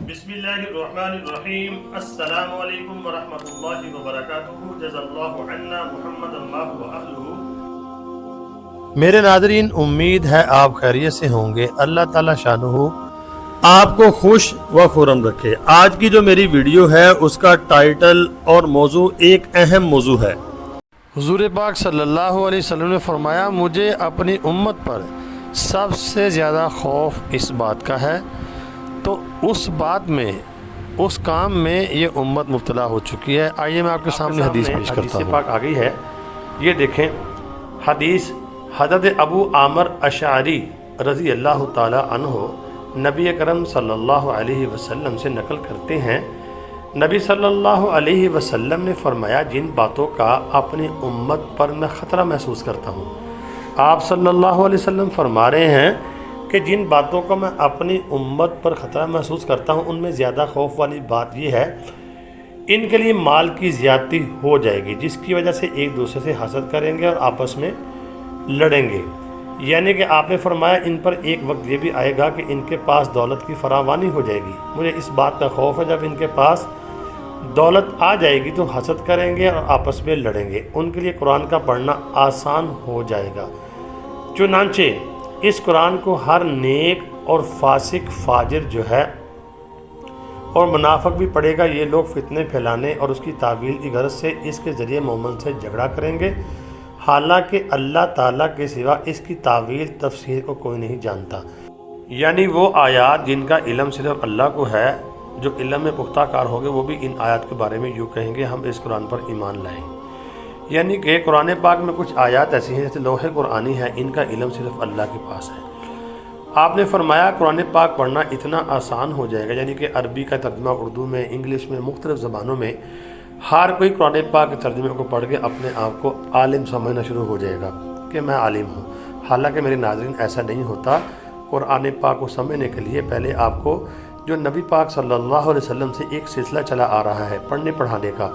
بسم اللہ الرحمن الرحیم۔ السلام علیکم ورحمۃ اللہ وبرکاتہ۔ جزا اللہ عنا محمد اللہ وأہلہ۔ میرے ناظرین، امید ہے آپ خیریت سے ہوں گے۔ اللہ تعالیٰ شانہ آپ کو خوش و خرم رکھے۔ آج کی جو میری ویڈیو ہے اس کا ٹائٹل اور موضوع ایک اہم موضوع ہے۔ حضور پاک صلی اللہ علیہ وسلم نے فرمایا، مجھے اپنی امت پر سب سے زیادہ خوف اس بات کا ہے، تو اس بات میں، اس کام میں یہ امت مبتلا ہو چکی ہے۔ آئیے میں آپ کے سامنے حدیث پیش کرتا ہوں۔ پاک آ گئی ہے، یہ دیکھیں حدیث حضرت ابو عامر اشعری رضی اللہ تعالی عنہ نبی اکرم صلی اللہ علیہ وسلم سے نقل کرتے ہیں۔ نبی صلی اللہ علیہ وسلم نے فرمایا، جن باتوں کا اپنی امت پر میں خطرہ محسوس کرتا ہوں۔ آپ صلی اللہ علیہ وسلم فرما رہے ہیں کہ جن باتوں کا میں اپنی امت پر خطرہ محسوس کرتا ہوں، ان میں زیادہ خوف والی بات یہ ہے، ان کے لیے مال کی زیادتی ہو جائے گی، جس کی وجہ سے ایک دوسرے سے حسد کریں گے اور آپس میں لڑیں گے۔ یعنی کہ آپ نے فرمایا ان پر ایک وقت یہ بھی آئے گا کہ ان کے پاس دولت کی فراوانی ہو جائے گی۔ مجھے اس بات کا خوف ہے، جب ان کے پاس دولت آ جائے گی تو حسد کریں گے اور آپس میں لڑیں گے۔ ان کے لیے قرآن کا پڑھنا آسان ہو جائے گا، چنانچہ اس قرآن کو ہر نیک اور فاسق فاجر جو ہے اور منافق بھی پڑھے گا۔ یہ لوگ فتنے پھیلانے اور اس کی تعویل کی غرض سے اس کے ذریعے مومن سے جھگڑا کریں گے، حالانکہ اللہ تعالیٰ کے سوا اس کی تعویل تفسیر کو کوئی نہیں جانتا۔ یعنی وہ آیات جن کا علم صرف اللہ کو ہے، جو علم میں پختہ کار ہوگے، وہ بھی ان آیات کے بارے میں یوں کہیں گے، ہم اس قرآن پر ایمان لائیں۔ یعنی کہ قرآن پاک میں کچھ آیات ایسی ہیں جیسے لوح قرآنی ہے، ان کا علم صرف اللہ کے پاس ہے۔ آپ نے فرمایا قرآن پاک پڑھنا اتنا آسان ہو جائے گا، یعنی کہ عربی کا ترجمہ اردو میں، انگلش میں، مختلف زبانوں میں ہر کوئی قرآن پاک کے ترجمے کو پڑھ کے اپنے آپ کو عالم سمجھنا شروع ہو جائے گا کہ میں عالم ہوں۔ حالانکہ میرے ناظرین ایسا نہیں ہوتا۔ قرآن پاک کو سمجھنے کے لیے پہلے آپ کو جو نبی پاک صلی اللہ علیہ وسلم سے ایک سلسلہ چلا آ رہا ہے پڑھنے پڑھانے کا،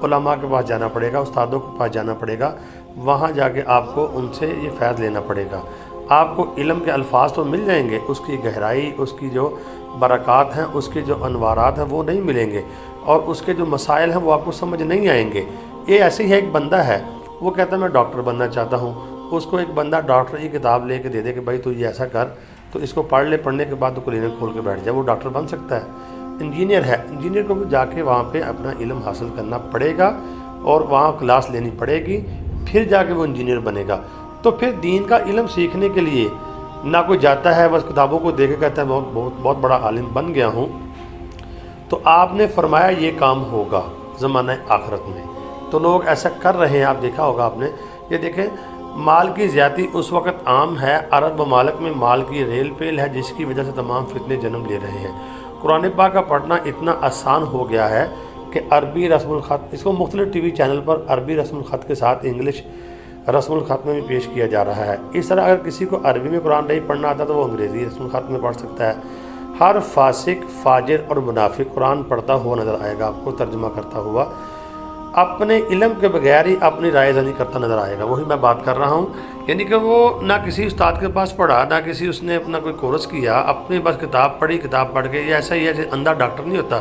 علماء کے پاس جانا پڑے گا، استادوں کے پاس جانا پڑے گا، وہاں جا کے آپ کو ان سے یہ فیض لینا پڑے گا۔ آپ کو علم کے الفاظ تو مل جائیں گے، اس کی گہرائی، اس کی جو برکات ہیں، اس کے جو انوارات ہیں وہ نہیں ملیں گے، اور اس کے جو مسائل ہیں وہ آپ کو سمجھ نہیں آئیں گے۔ یہ ایسے ہی ایک بندہ ہے، وہ کہتا ہے میں ڈاکٹر بننا چاہتا ہوں، اس کو ایک بندہ ڈاکٹر کی کتاب لے کے دے دے کہ بھائی تو یہ ایسا کر، تو اس کو پڑھ لے، پڑھنے کے بعد تو کلینک کھول کے بیٹھ جائے، وہ ڈاکٹر بن سکتا ہے؟ انجینئر ہے، انجینئر کو بھی جا کے وہاں پہ اپنا علم حاصل کرنا پڑے گا اور وہاں کلاس لینی پڑے گی، پھر جا کے وہ انجینئر بنے گا۔ تو پھر دین کا علم سیکھنے کے لیے نہ کوئی جاتا ہے بس کتابوں کو دیکھ کے کہتا ہے بہت بڑا عالم بن گیا ہوں۔ تو آپ نے فرمایا یہ کام ہوگا زمانہ آخرت میں، تو لوگ ایسا کر رہے ہیں، آپ دیکھا ہوگا آپ نے۔ یہ دیکھیں مال کی زیادتی اس وقت عام ہے، عرب ممالک میں مال کی ریل پیل ہے، جس کی وجہ سے تمام فتنے جنم لے رہے ہیں۔ قرآن پاک کا پڑھنا اتنا آسان ہو گیا ہے کہ عربی رسم الخط، اس کو مختلف ٹی وی چینل پر عربی رسم الخط کے ساتھ انگلش رسم الخط میں بھی پیش کیا جا رہا ہے۔ اس طرح اگر کسی کو عربی میں قرآن نہیں پڑھنا آتا تو وہ انگریزی رسم الخط میں پڑھ سکتا ہے۔ ہر فاسق فاجر اور منافق قرآن پڑھتا ہوا نظر آئے گا آپ کو، ترجمہ کرتا ہوا، اپنے علم کے بغیر ہی اپنی رائے زنی کرتا نظر آئے گا۔ وہی میں بات کر رہا ہوں، یعنی کہ وہ نہ کسی استاد کے پاس پڑھا، نہ کسی اس نے اپنا کوئی کورس کیا، اپنی بس کتاب پڑھی، کتاب پڑھ کے۔ یہ ایسا ہی ہے، اندھا ڈاکٹر نہیں ہوتا۔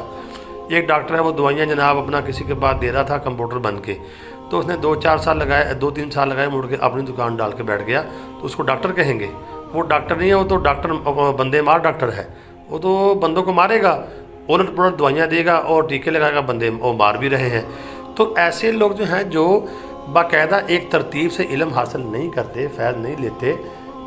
ایک ڈاکٹر ہے، وہ دوائیاں جناب اپنا کسی کے پاس دے رہا تھا کمپاؤنڈر بن کے، تو اس نے 2-4 سال لگائے، 2-3 سال لگائے، مڑ کے اپنی دکان ڈال کے بیٹھ گیا، تو اس کو ڈاکٹر کہیں گے؟ وہ ڈاکٹر نہیں ہے، وہ تو ڈاکٹر بندے مار ڈاکٹر ہے۔ وہ تو بندوں کو مارے گا، الٹ پلٹ دوائیاں دے گا اور ٹیکے لگائے گا، بندے وہ مار بھی رہے ہیں۔ تو ایسے لوگ جو ہیں جو باقاعدہ ایک ترتیب سے علم حاصل نہیں کرتے، فیض نہیں لیتے،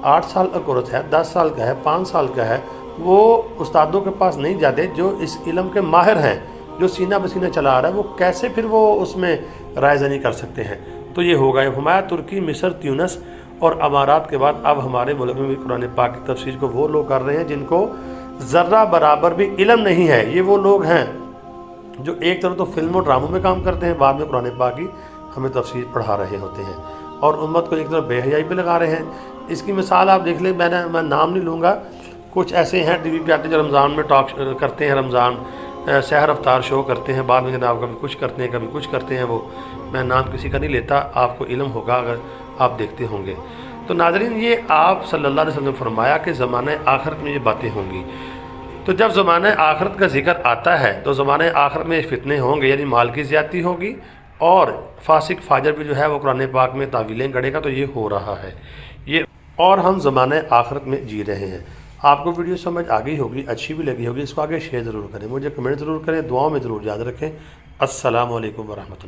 8 سال کا کورس ہے، 10 سال کا ہے، 5 سال کا ہے، وہ استادوں کے پاس نہیں جاتے جو اس علم کے ماہر ہیں، جو سینہ بسینہ چلا رہا ہے، وہ کیسے پھر وہ اس میں رائے زنی کر سکتے ہیں؟ تو یہ ہوگا۔ ہمارا ترکی، مصر، تیونس اور امارات کے بعد اب ہمارے ملک میں بھی قرآن پاک کی تفسیر کو وہ لوگ کر رہے ہیں جن کو ذرہ برابر بھی علم نہیں ہے۔ یہ وہ لوگ ہیں جو ایک طرف تو فلم و ڈراموں میں کام کرتے ہیں، بعد میں قرآن پاک کی ہمیں تفسیر پڑھا رہے ہوتے ہیں، اور امت کو ایک طرف بے حیائی پہ لگا رہے ہیں۔ اس کی مثال آپ دیکھ لیں، میں نام نہیں لوں گا، کچھ ایسے ہیں ٹی وی پہ آتے جو رمضان میں ٹاک کرتے ہیں، رمضان سحر افطار شو کرتے ہیں، بعد میں جناب کبھی کچھ کرتے ہیں، کبھی کچھ کرتے ہیں۔ وہ میں نام کسی کا نہیں لیتا، آپ کو علم ہوگا اگر آپ دیکھتے ہوں گے۔ تو ناظرین، یہ آپ صلی اللہ علیہ وسلم نے فرمایا کہ زمانہ آخرت میں یہ باتیں ہوں گی۔ تو جب زمانہ آخرت کا ذکر آتا ہے تو زمانہ آخرت میں فتنے ہوں گے، یعنی مال کی زیادتی ہوگی، اور فاسق فاجر بھی جو ہے وہ قرآن پاک میں تعویلیں گڑے گا، تو یہ ہو رہا ہے یہ، اور ہم زمانہ آخرت میں جی رہے ہیں۔ آپ کو ویڈیو سمجھ آ گئی ہوگی، اچھی بھی لگی ہوگی، اس کو آگے شیئر ضرور کریں، مجھے کمنٹ ضرور کریں، دعاؤں میں ضرور یاد رکھیں۔ السلام علیکم ورحمۃ اللہ۔